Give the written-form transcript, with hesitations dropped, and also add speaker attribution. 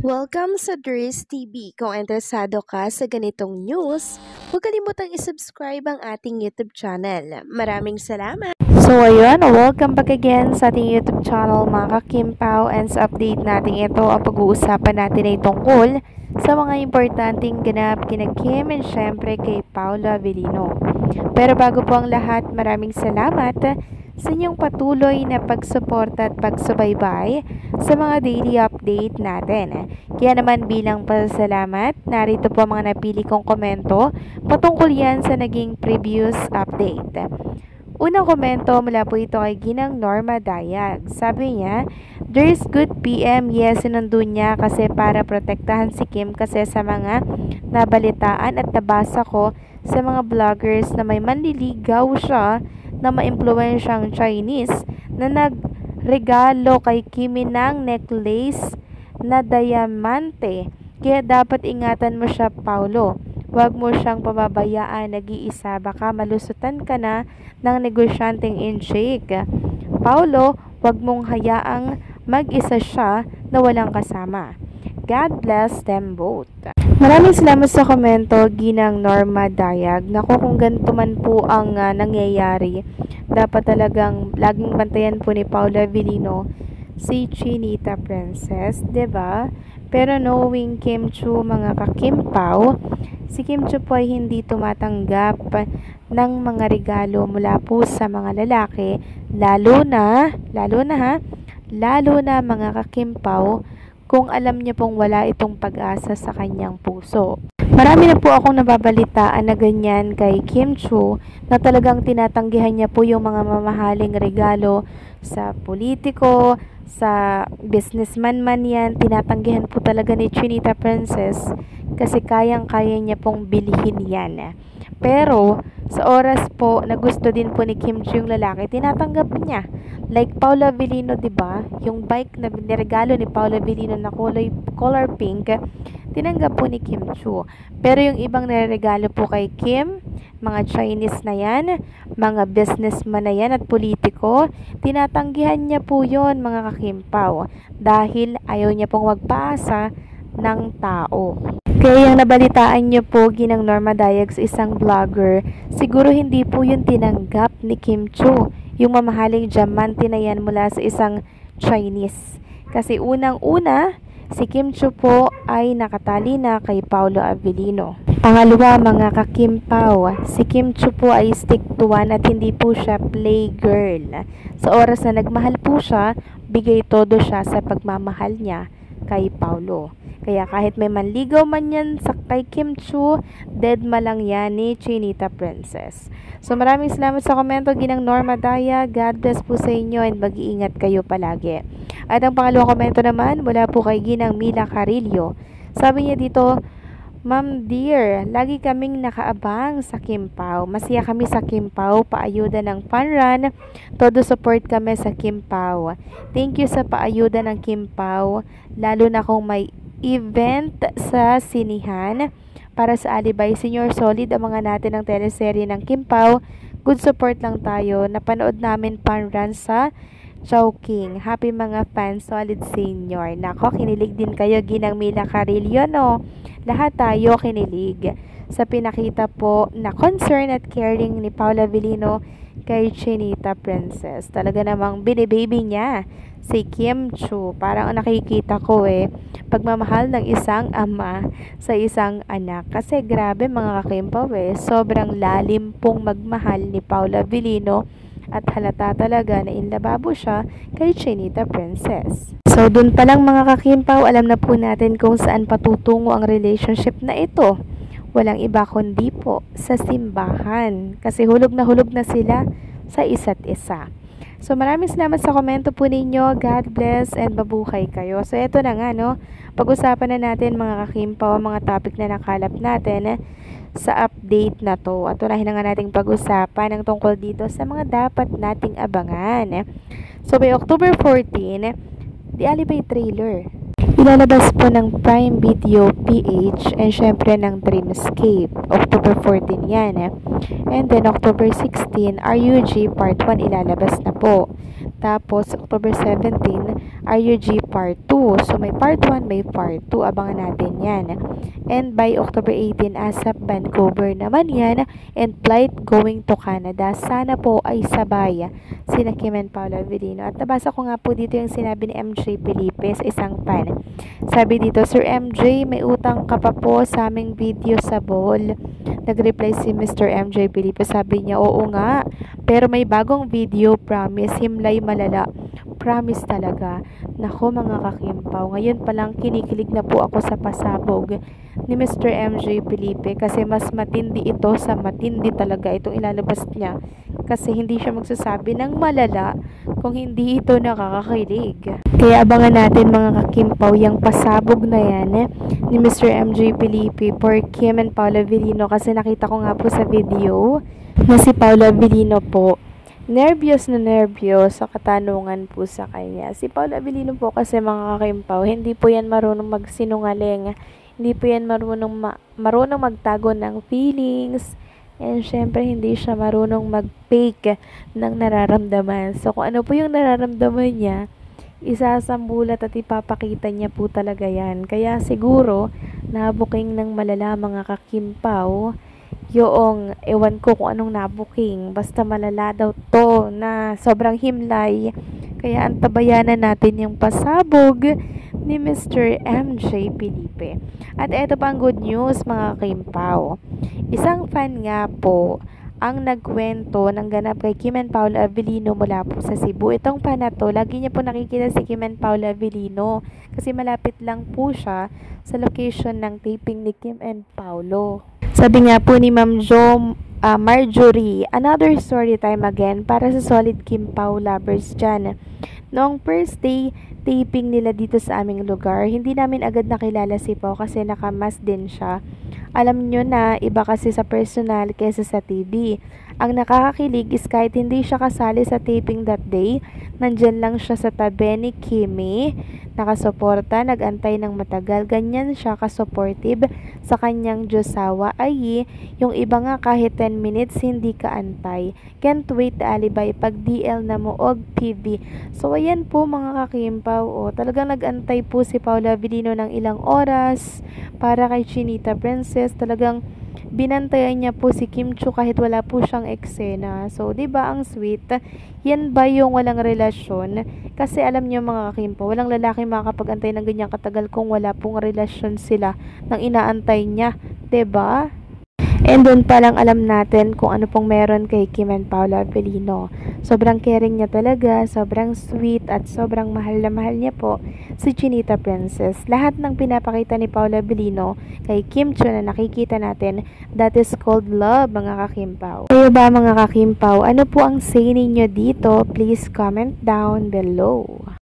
Speaker 1: Welcome sa Dries TV. Kung interesado ka sa ganitong news, huwag kalimutang isubscribe ang ating YouTube channel. Maraming salamat! So ayun, welcome back again sa ating YouTube channel mga kakimpaw, and sa update natin ito, ang pag-uusapan natin ay tungkol sa mga importanteng ganap kina Kim and syempre kay Paula Avellino. Pero bago po ang lahat, maraming salamat sa inyong patuloy na pagsuporta at pagsubaybay sa mga daily update natin. Kaya naman bilang pasasalamat, narito po ang mga napili kong komento patungkol yan sa naging previous update. Unang komento mula po ito kay Ginang Norma Dayag. Sabi niya, "There's good PM, yes, sinundun niya kasi para protektahan si Kim kasi sa mga nabalitaan at nabasa ko sa mga vloggers na may manliligaw siya na maimpluwensyang Chinese na nagregalo kay Kimi ng necklace na diamante. Kaya dapat ingatan mo siya, Paulo. Huwag mo siyang pababayaan nag-iisa, baka malusutan ka na ng negosyanteng in-shake. Paulo, huwag mong hayaang mag-isa siya na walang kasama. God bless them both." Maraming salamat sa komento, Ginang Norma Dayag. Naku, kung ganito man po ang nangyayari, dapat talagang laging bantayan po ni Paula Avellino si Chinita Princess, 'di ba? Pero knowing Kim Chiu, mga kakimpaw, si Kim Chiu po ay hindi tumatanggap ng mga regalo mula po sa mga lalaki, lalo na mga kakimpaw, kung alam niya pong wala itong pag-asa sa kanyang puso. Marami na po akong nababalitaan na ganyan kay Kim Chiu, na talagang tinatanggihan niya po yung mga mamahaling regalo sa politiko, sa businessman man yan, tinatanggihan po talaga ni Chinita Princess kasi kayang-kaya niya pong bilhin yan. Pero sa oras po na gusto din po ni Kim Chiu yung lalaki, tinatanggap niya. Like Paula Avellino, 'di ba? Yung bike na niregalo ni Paula Avellino na color pink, tinanggap po ni Kim Chiu. Pero yung ibang niregalo po kay Kim, mga Chinese na yan, mga businessman na yan at politiko, tinatanggihan niya po yon, mga kakimpaw, dahil ayaw niya pong magpaasa ng tao. Kaya yung nabalitaan niyo po, Ginang Norma Dayag, sa isang vlogger, siguro hindi po yun tinanggap ni Kim Chiu, yung mamahaling diamante na yan mula sa isang Chinese. Kasi unang-una, si Kim Chiu po ay nakatali na kay Paula Avellino. Pangalawa, mga kakimpaw, si Kim Chiu po ay stick to one at hindi po siya playgirl. Sa oras na nagmahal po siya, bigay todo siya sa pagmamahal niya kay Paulo. Kaya kahit may manligaw man yan sa kay Kim Chiu, dead ma lang yan ni Chinita Princess. So maraming salamat sa komento, Ginang Norma Daya. God bless po sa inyo and mag-iingat kayo palagi. At ang pangalawang komento naman mula po kay Ginang Mila Carillo. Sabi niya dito, "Ma'am dear, lagi kaming nakaabang sa Kimpaw. Masaya kami sa Kimpaw, paayuda ng fun run. Todo support kami sa Kimpaw. Thank you sa paayuda ng Kimpaw, lalo na kung may event sa sinihan. Para sa Alibay Senior, solid ang mga natin ng teleserye ng Kimpaw. Good support lang tayo. Napanood namin fun run sa Chowking. Happy mga fans, solid senior." Nako, kinilig din kayo, Ginang Mila Carillo, no? Lahat tayo kinilig sa pinakita po na concern at caring ni Paula Avellino kay Chinita Princess. Talaga namang binibaby niya si Kim Chiu. Parang nakikita ko pagmamahal ng isang ama sa isang anak. Kasi grabe mga kakimpaw, sobrang lalim pong magmahal ni Paula Avellino at halata talaga na inlababo siya kay Chinita Princess. So dun pa lang mga kakimpaw, alam na po natin kung saan patutungo ang relationship na ito. Walang iba kundi po sa simbahan, kasi hulog na sila sa isa't isa. So maraming salamat sa komento po ninyo. God bless and mabuhay kayo. So eto na nga, no, pag-usapan na natin mga kakimpaw ang mga topic na nakalap natin sa update na to. At unahin na nga nating pag-usapan ang tungkol dito sa mga dapat nating abangan. So by October 14, The Alibay trailer ilalabas po ng Prime Video PH and syempre ng Dreamscape. October 14 yan. And then October 16, RUG Part 1 ilalabas na po. Tapos October 17, RUG Part 2. So may Part 1, may Part 2. Abangan natin yan. And by October 18, ASAP Vancouver naman yan. And flight going to Canada. Sana po ay sabay sina Kim and Paolo Avellino. At nabasa ko nga po dito yung sinabi ni MJ Felipe sa isang fan. Sabi dito, Sir MJ, may utang ka pa po sa aming video sa Bohol. Nag-reply si Mr. MJ Felipe. Sabi niya, oo nga. Pero may bagong video, promise. Himlay malala. Promise talaga. Nako mga kakimpaw, ngayon palang kinikilig na po ako sa pasabog ni Mr. MJ Felipe kasi mas matindi ito sa matindi talaga itong ilalabas niya. Kasi hindi siya magsasabi ng malala kung hindi ito nakakakilig. Kaya abangan natin mga kakimpaw yung pasabog na yan ni Mr. MJ Felipe for Kim and Paolo Avellino kasi nakita ko nga po sa video na si Paolo Avellino po nervyos na nervyos sa katanungan po sa kanya. Si Paolo Avellino po kasi mga kakimpaw, hindi po yan marunong magsinungaling. Hindi po yan marunong magtago ng feelings. And syempre, hindi siya marunong mag-fake ng nararamdaman. So, kung ano po yung nararamdaman niya, isasambulat at ipapakita niya po talaga yan. Kaya siguro, nabuking ng malala mga kakimpaw, yung ewan ko kung anong nabuking basta malala daw to na sobrang himlay kaya antabayanan natin yung pasabog ni Mr. MJ Felipe. At eto pa ang good news mga kimpaw, isang fan nga po ang nagkwento ng ganap kay Kim and Paolo Avellino mula po sa Cebu. Itong fan na to, lagi niya po nakikita si Kim and Paolo Avellino kasi malapit lang po siya sa location ng taping ni Kim and Paolo. Sabi nga po ni Ma'am Jo Marjorie, another story time again para sa solid Kim Pao lovers dyan. Noong first day taping nila dito sa aming lugar, hindi namin agad nakilala si Pao kasi nakamas din siya. Alam nyo na, iba kasi sa personal kesa sa TV. Ang nakakakilig is kahit hindi siya kasali sa taping that day, nandyan lang siya sa tabi ni Kimi, nakasuporta, nagantay ng matagal. Ganyan siya kasupportive sa kanyang Diyosawa. Ay, yung iba nga kahit 10 minutes hindi ka antay. Can't wait alibay pag DL na mo og PV. So ayan po mga kakimpaw, talagang nagantay po si Paolo Avellino ng ilang oras para kay Chinita Princess. Talagang binantayan niya po si Kim Chiu kahit wala po siyang eksena. So, 'di ba ang sweet? Yan ba yung walang relasyon? Kasi alam niyo mga kakimpaw, walang lalaki makakapag-antay ng ganyang katagal kung wala pong relasyon sila ng inaantay niya, 'di ba? And doon pa lang alam natin kung ano pong meron kay Kim and Paolo Avellino. Sobrang caring niya talaga, sobrang sweet at sobrang mahal na mahal niya po si Chinita Princess. Lahat ng pinapakita ni Paolo Avellino kay Kim Chiu na nakikita natin, that is called love mga kakimpaw. Kayo ba mga kakimpaw, ano po ang say ninyo dito? Please comment down below.